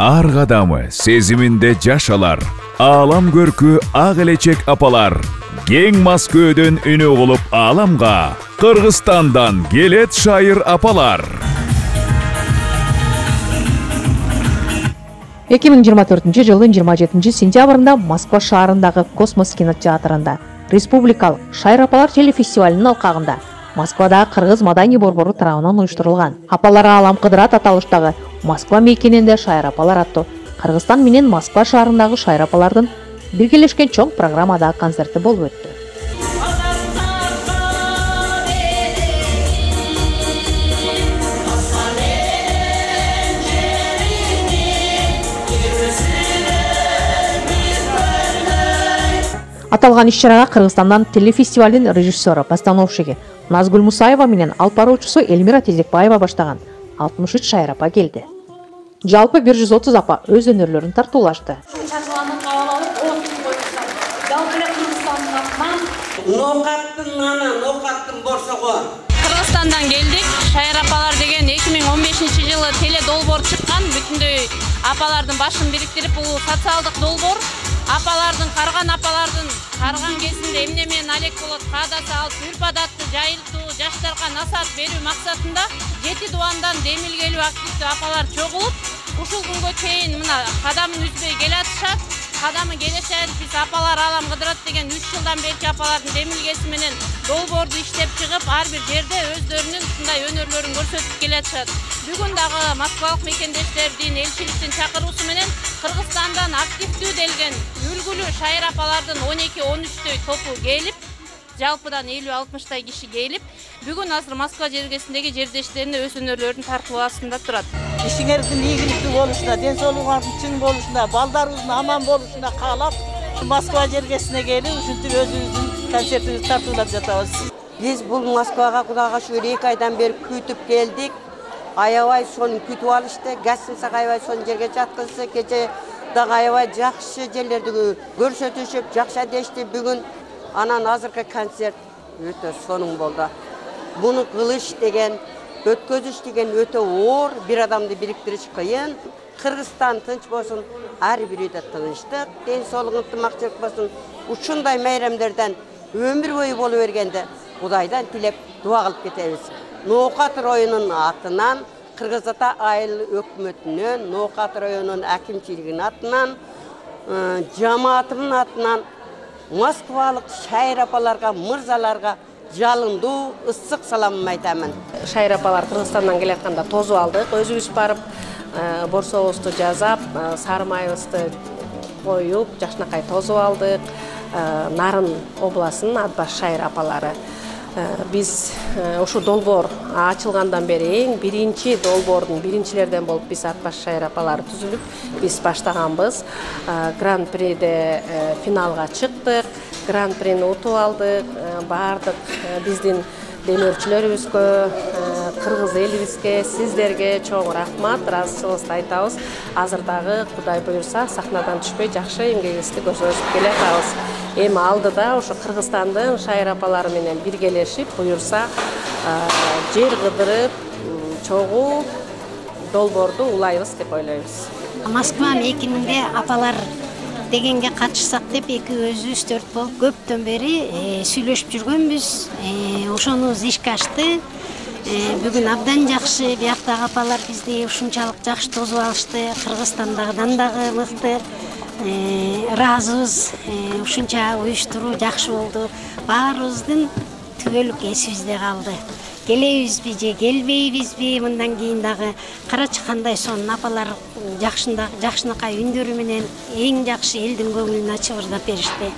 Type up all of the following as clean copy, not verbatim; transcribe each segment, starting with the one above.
ар кадамы сезиминде жашалар. Алам көркү ак элечек апалар. Кең Москвадан үнү кылып аламга. Кыргызстандан келет шайыр апалар. 2024 жылдын 27 сентябрында Москва шаарындагы Космос кинотеатрында республикалык шайыр апалар телефестивалынын алкагында Москвада кыргыз маданий борбору тарабынан уюштурулган Апаларга алам кыдырат аталыштагы Москва мейкенинде шайыр апалар аттуу Кыргызстан менен Москва шаарындагы шайыр апалардын биргелешкен чоң программада концерти болуп өттү. Аталган иш-чарага Кыргызстандан телефестивалдын режиссеру, постановщиги Назгүл Мусаева менен алып баруучусу Эльмира Тезекбаева баштаган 63 шайыр апа келди. Жалпы 130 апа өз өнөрлөрүн тартуулашты. Кыргызстандан келдик. Шайыр апалар деген 2015 жылы теле долбоор чыккан. Бүтүндөй апалардын башын бириктирип, бул социалдык долбоор. Апалардын карган кезинде эмне менен алек болот, каадасы алып, үрп-адатты жайылтуу, жаштарга насаат берүү максатында 7 дубандан демилгелүү активдүү апалар чогулуп, ушул күнгө чейин мына кадамын үзбөй келатышат. Кадамы келешет биз апалар алам кыдырат деген 3 жылдан берки апалардын демилгеси менен долбоорду иштеп чыгып, ар бир жерде өздөрүнүн ушундай өнөрлөрүн көрсөтүп келатышат. Бүгүн дагы Москвалык мекендештердин, элчиликтин чакыруусу менен Кыргызстандан активдүү делген үлгүлүү шайыр апалардын 12-13 топу келип, жалпыдан 50-60 киши келип, бүгүн азыр Москва жергесиндеги жердештерине өз өнөрлөрүн тартуу астында турат. Ишиңердин ийгиликтүү болушуна, ден соолугуңардын чың болушуна, балдарыбыздын аман болушуна каалап, Москва жергесине келип, ушинтип өзүбүздүн концертибизди тартуулап жатабыз. Биз бул Москвага Кудайга шүгүр 2 айдан бери күтүп келдик. Аябай сонун күтүп алышты. Гостиницага аябай сонун жерге жаткызды. Кече дагы аябай жакшы жерлерди көрсөтүшүп, жакшы дешти. Бүгүн анан азыркы концерт өтө сонун болду. Муну кылыш деген, өткөзүш деген өтө оор, бир адамды бириктириш кыйын. Кыргызстан тынч болсун, ар бир үйдө тынчтык, ден соолук ынтымакчылык болсун. Ушундай майрамдардан өмүр бою боло бергенде Кудайдан тилеп дуа кылып кетебиз. Ноокат районунун атынан, Кыргыз Ата айыл өкмөтүнөн, Ноокат районунун акимчилигинин атынан, жамаатынын атынан Москвалык шайыр апаларга, мырзаларга жалындуу, ысык саламымды айтамын. Шайыр апалар Кыргызстандан келатканда тозуп алдык. Өзүбүз барып, борсобузду жазап, сары майыбызды коюп, жакшынакай тозуп алдык. Нарын областынын Атбаш шайыр апалары. Биз ушу долбоор ачылгандан бери эң биринчи долбоордун биринчилерден болуп биз Атбаш шайыр апалары түзүлүп, биз баштаганбыз. Гран-приде финалга чыктык, гран-прини утуп алдык. Бардык биздин демөөрчүлөрүбүзгө, кыргыз элибизге, сиздерге чоң рахмат, ыраазычылыгыбызды айтабыз. Азыр дагы Кудай буюрса сахнадан түшпөй жакшы эмгегибизди көрсөтүп келатабыз. Эми алдыда ошо Кыргызстандын шайыр апалары менен биргелешип, буюрса жер кыдырып, чогуу долбоорду улайбыз деп ойлойбуз. Москва мейкининде апалар дегенге катышсак деп экөөбүз 4 болуп көптөн бери сүйлөшүп жүргөнбүз. Ошонубуз ишке ашты. Бүгүн абдан жакшы, бияктагы апалар бизди ушунчалык жакшы тосуп алышты. Кыргызстандагыдан дагы мыкты. Ыраазыбыз, ушунча уюштуруу жакшы болду. Баарыбыздын түбөлүк эсибизде калды. Келебизби же келбейбизби, мындан кийин дагы карачы кандай сонун апалар жакшынакай үндөрү менен эң жакшы элдин көңүлүн ачып ырдап беришти.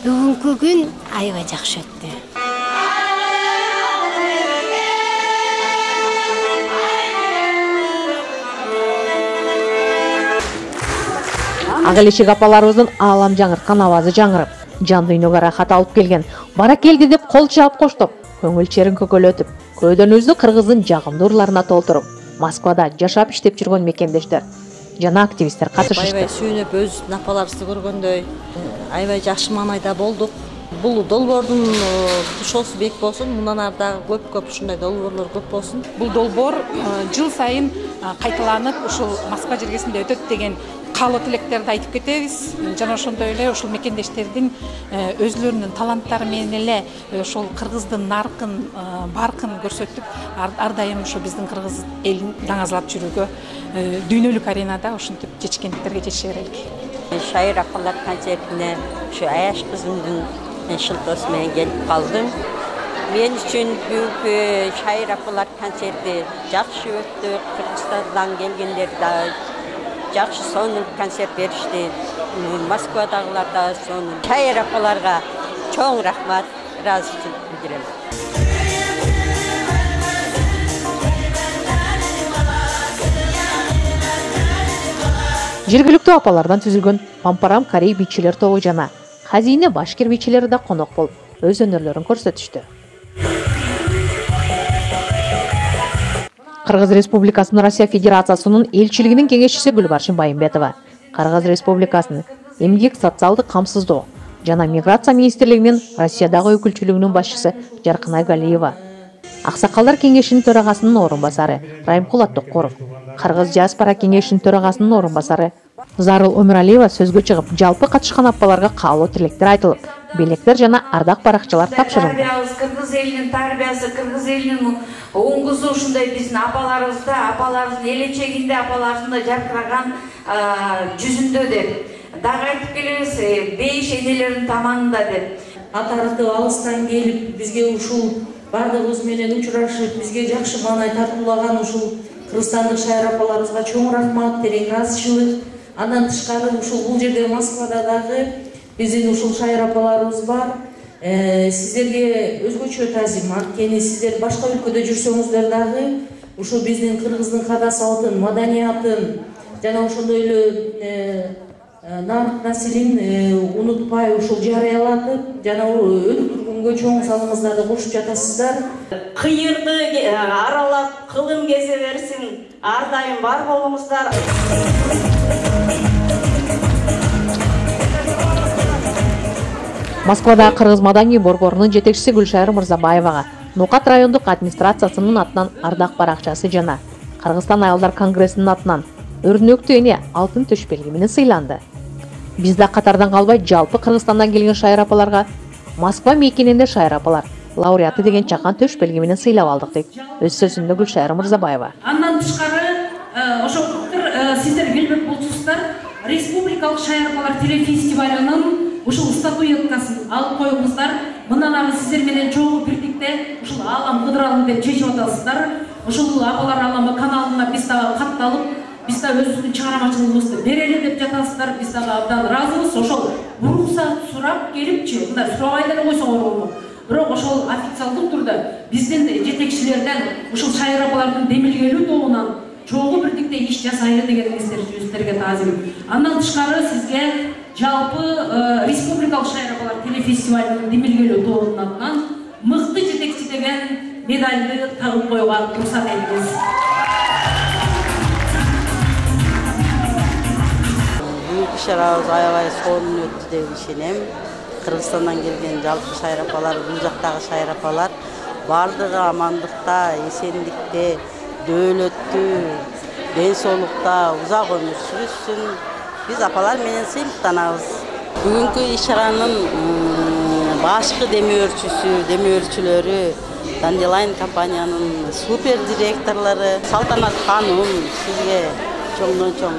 Бүгүнкү күн аябай жакшы өттү. Ак элечек апаларыбыздын аалам жаңырткан абазы жаңырып, жан дүйнөгө рахат алып келген. Бара келди деп кол чаап коштоп, көңүл черин көкөлөтүп, көөдөнүбүздү Кыргыздын жагымдуу ырларына толтуруп, Москвада жашап иштеп жүргөн мекендештер жана активисттер катышышты. Аябай сүйүнүп, өз апаларыбызды көргөндөй, аябай жакшы маанайда болдук. Бул долбоордун тушоосу бек болсун, мындан ары дагы көп ушундай долбоорлор көп болсун. Бул долбоор жыл сайын кайталанып ушул Москва жергесинде өтөт деген каалоо тилектерди айтып кетебиз. Жана ошондой эле ушул мекендештердин өзлөрүнүн таланттары менен эле ошол кыргыздын наркын, баркын көрсөтүп, ар дайым ошо биздин кыргыз элин даңазалап жүрүүгө дүйнөлүк аренада ушинтип жетишкендиктерге жетише берелик. Шайыр апалар концертине ушу Аяш кызымдын шылтоосу менен келип калдым. Мен үчүн бүгүнкү Шайыр апалар концерти жакшы өттү. Кыргызстандан келгендер да жакшы сонун концерт беришти. Москвадагылар да сонун. Шайыр апаларга чоң рахмат, ыраазычылык билдирем. Жергиликтүү апалардан түзүлгөн Пампарам Корей бийчилер тобу жана Хазине Башкир бийчилери да конок болуп, өз өнөрлөрүн көрсөтүштү. Кыргыз Республикасынын Россия Федерациясынын элчилигинин кеңешчиси Гүлбаршин Байымбетова, Кыргыз Республикасынын Эмгек социалдык камсыздоо жана миграция министрлигинин Россиядагы өкүлчүлүгүнүн башчысы Жаркынай Галиева, Аксакалдар кеңешинин төрагасынын орун басары Райымкул Аттокоров, Кыргыз диаспора кеңешинин төрагасынын орун басары Зарыл Өмүралиева сөзгө чыгып, жалпы катышкан апаларга каалоо тилектер айтылып, белектер жана ардак баракчалар тапшырылды. Кыргыз элинин тарбиясы, кыргыз элинин оңгусу ушундай биздин апаларыбызда, апаларыбыздын элечегинде, апаларыбыздын жаркыраган жүзүндө деп дагы айтып келебиз, бейиш энелердин таманында деп. Атарыктуу алыстан келип, бизге ушул бардыгыбыз менен учурашып, бизге жакшы маанай тартуулаган ушул кыргызстандык шайыр апаларыбызга чоң рахмат, терең ыраазычылык. Андан тышкары ушул бул жерде Москвада дагы биздин ушул шайыр апаларыбыз бар. Сиздерге өзгөчө таазим, анткени сиздер башка өлкөдө жүрсөңүздөр дагы ушул биздин кыргыздын када салтын, маданиятын жана ошондой эле нарк населин унутпай ушул жарыялатып жана өнүктүргөнгө чоң салымыңыздарды кошуп жатасыздар. Кыйырды аралап, кылым кесе берсин, ар дайым бар болуңуздар. Москвада Кыргыз маданий борборунун жетекчиси Гүлшайыр Мырзабаевага Нукат райондук администрациясынын атынан ардак баракчасы жана Кыргызстан айылдар конгрессинин атынан өрнөктүү эне алтын төшбелги менен сыйланды. Биз да катардан калбай жалпы Кыргызстандан келген шайыр апаларга Москва мейкенинде шайыр апалар лауреаты деген чакан төшбелги менен сыйлап алдык дейт өз сөзүндө Гүлшайыр Мырзабаева. Андан тышкары ошо сиздер билбек болсуңуздар, Республикалык шайыр апалар телефестивалынын ушул статуэткасын алып коюңуздар. Мындан ары сиздер менен чогуу бирдикте ушул аалам кыдыралы деп чечип атасыздар. Ушул апалар аламы каналына биз дагы катталып, биз да өзүбүздүн чыгармачылыгыбызды берели деп жатасыздар. Биз дагы абдан ыраазыбыз. Ошол уруксат сурап келипчи, мындай сурабай деле койсоңор болмок. Бирок ошол официалдык түрдө биздин жетекчилерден ушул шайыр апалардын демилгелүү тобунан чогуу бирдикте иш жасайлы дегениңиздерге таазим. Андан тышкары сизге жалпы Республикалык шайыр апалар телефестивалынын демилгелүү тобунун атынан мыкты жетекчи деген медальды тагып коюуга уруксат этиңиз. Бүгүнкү иш-чарабыз аябай сонун өттү деп ишенем. Кыргызстандан келген жалпы шайыр апалар, бул жактагы шайыр апалар бардыгы амандыкта, эсендикте, дөөлөттү, ден соолукта узак өмүр сүрүшсүн. Биз апалар менен сыйлыктанабыз. Бүгүнкү иш-чаранын башкы демөөрчүлөрү, Dandelion компаниянын супер директорлору Салтанат ханым, сизге чоңдон чоң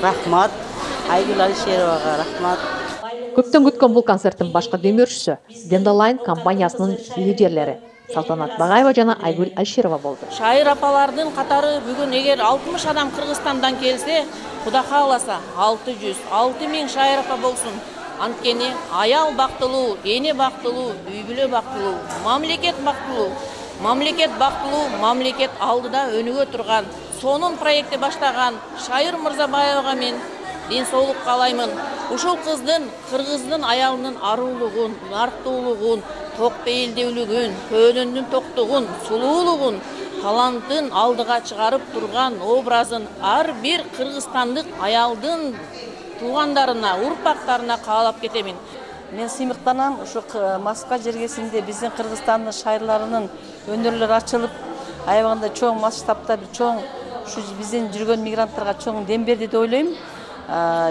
рахмат. Айгүл Алишеровага рахмат. Көптөн күткөн бул концерттин башкы демөөрчүсү Dandelion компаниясынын лидерлери Салтанат Багаева жана Айгүл Алишерова болду. Шайыр апалардын катары бүгүн эгер 60 адам Кыргызстандан келсе, Кудай кааласа 600-6000 шайыр апа болсун. Анткени аял бактылуу, эне бактылуу, үй бүлө бактылуу, мамлекет бактылуу. Мамлекет бактылуу, мамлекет алдыда өнүгө турган, сонун проектти баштаган Шайыр Мырзабаевага мен ден соолук каалаймын. Ушул кыздын, кыргыздын аялынын арулугун, нарктуулугун, ток бейилдүүлүгүн, көнүндүн токтугун, сулуулугун, талантын алдыга чыгарып турган образын ар бир кыргызстандык аялдын туугандарына, урпактарына каалап кетемин. Мен сыймыктанам, ушу Москва жергесинде биздин Кыргызстандын шайырларынын өнөрлөрү ачылып, аябагында чоң масштабта бир чоң ушу биздин жүргөн мигранттарга чоң дем берди деп ойлойм.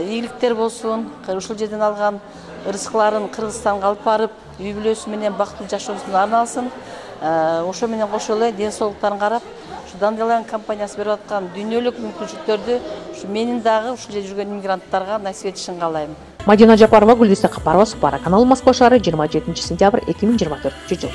Ийгиликтер болсун, ушул жерден алган ырыскыларын Кыргызстанга алып барып, үй бүлөсү менен бактылуу жашоосуна арналсын. Ошо менен кошо эле ден соолуктарын карап, ушу Dandelion компаниясы берип аткан дүйнөлүк мүмкүнчүлүктөрдү ушу менин дагы ушул жерде жүргөн мигранттарга насип этишин каалайм. Мадина Жапарова, Гүлдиса Капарова, Супара каналы, Москва шаары, 27 сентябрь 2024 жыл.